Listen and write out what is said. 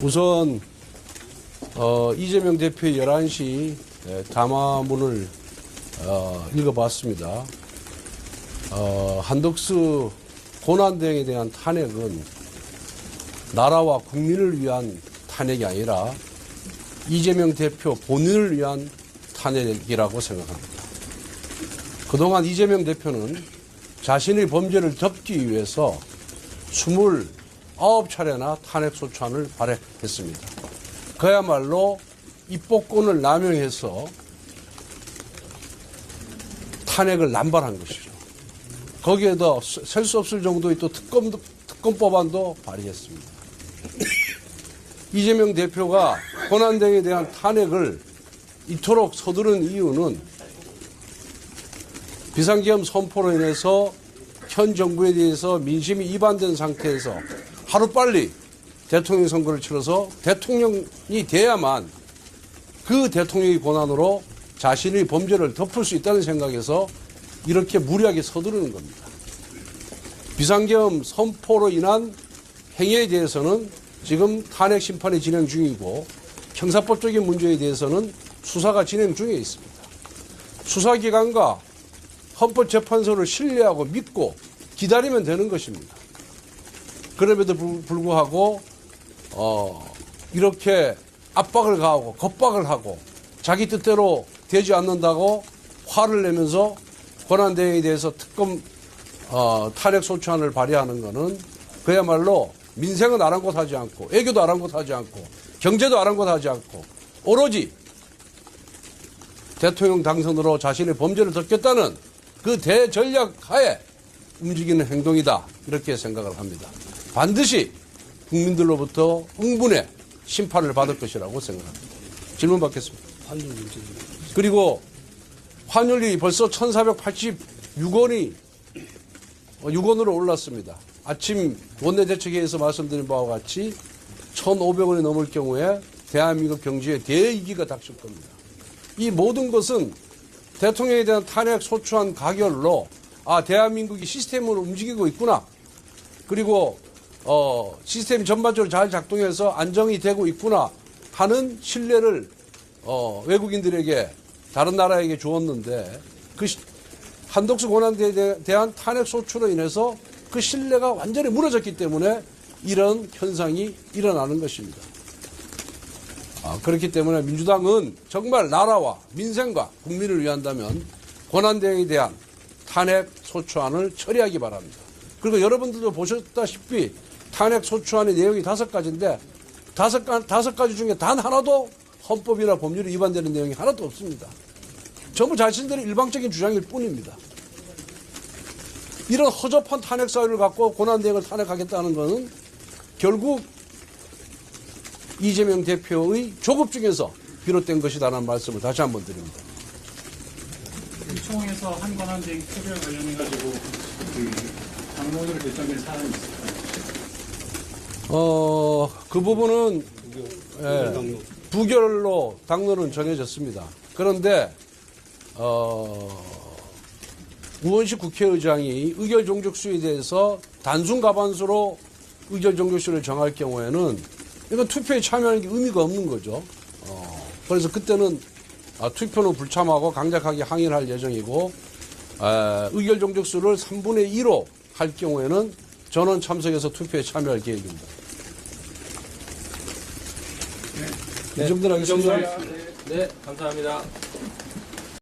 우선 이재명 대표의 11시 담화문을 읽어봤습니다. 한덕수 고난대행에 대한 탄핵은 나라와 국민을 위한 탄핵이 아니라 이재명 대표 본인을 위한 탄핵이라고 생각합니다. 그동안 이재명 대표는 자신의 범죄를 덮기 위해서 29차례나 탄핵소추안을 발행했습니다. 그야말로 입법권을 남용해서 탄핵을 남발한 것이죠. 거기에다 셀 수 없을 정도의 또 특검법안도 발의했습니다. 이재명 대표가 권한대행에 대한 탄핵을 이토록 서두른 이유는 비상계엄 선포로 인해서 현 정부에 대해서 민심이 이반된 상태에서 하루빨리 대통령 선거를 치러서 대통령이 돼야만 그 대통령의 권한으로 자신의 범죄를 덮을 수 있다는 생각에서 이렇게 무리하게 서두르는 겁니다. 비상계엄 선포로 인한 행위에 대해서는 지금 탄핵 심판이 진행 중이고 형사법적인 문제에 대해서는 수사가 진행 중에 있습니다. 수사기관과 헌법재판소를 신뢰하고 믿고 기다리면 되는 것입니다. 그럼에도 불구하고 이렇게 압박을 가하고 겁박을 하고 자기 뜻대로 되지 않는다고 화를 내면서 권한대행에 대해서 특검 탄핵소추안을 발의하는 것은 그야말로 민생은 아랑곳하지 않고 애교도 아랑곳하지 않고 경제도 아랑곳하지 않고 오로지 대통령 당선으로 자신의 범죄를 덮겠다는 그 대전략 하에 움직이는 행동이다 이렇게 생각을 합니다. 반드시 국민들로부터 응분의 심판을 받을 것이라고 생각합니다. 질문 받겠습니다. 그리고 환율이 벌써 1,486원이 6원으로 올랐습니다. 아침 원내대책회의에서 말씀드린 바와 같이 1,500원이 넘을 경우에 대한민국 경제에 대위기가 닥칠 겁니다. 이 모든 것은 대통령에 대한 탄핵 소추안 가결로 대한민국이 시스템으로 움직이고 있구나. 그리고 시스템이 전반적으로 잘 작동해서 안정이 되고 있구나 하는 신뢰를 외국인들에게 다른 나라에게 주었는데 그 한덕수 권한대행에 대한 탄핵 소추로 인해서 그 신뢰가 완전히 무너졌기 때문에 이런 현상이 일어나는 것입니다. 그렇기 때문에 민주당은 정말 나라와 민생과 국민을 위한다면 권한대행에 대한 탄핵 소추안을 처리하기 바랍니다. 그리고 여러분들도 보셨다시피 탄핵 소추안의 내용이 5가지인데 5가지 중에 단 하나도 헌법이나 법률이 위반되는 내용이 하나도 없습니다. 전부 자신들의 일방적인 주장일 뿐입니다. 이런 허접한 탄핵 사유를 갖고 권한대행을 탄핵하겠다는 것은 결국 이재명 대표의 조급 중에서 비롯된 것이다라는 말씀을 다시 한번 드립니다. 총에서 한 권한대행 표결 관련해가지고 당론으로 결정된 사안이 있을까요? 그 부분은 부결로 당론은 정해졌습니다. 그런데 우원식 국회의장이 의결 종족수에 대해서 단순 과반수로 의결 종족수를 정할 경우에는 이건 투표에 참여하는 게 의미가 없는 거죠. 그래서 그때는 투표는 불참하고 강력하게 항의를 할 예정이고 의결 종족수를 3분의 2로 할 경우에는 전원 참석해서 투표에 참여할 계획입니다. 네. 이 정도는 하겠습니다. 네, 감사합니다.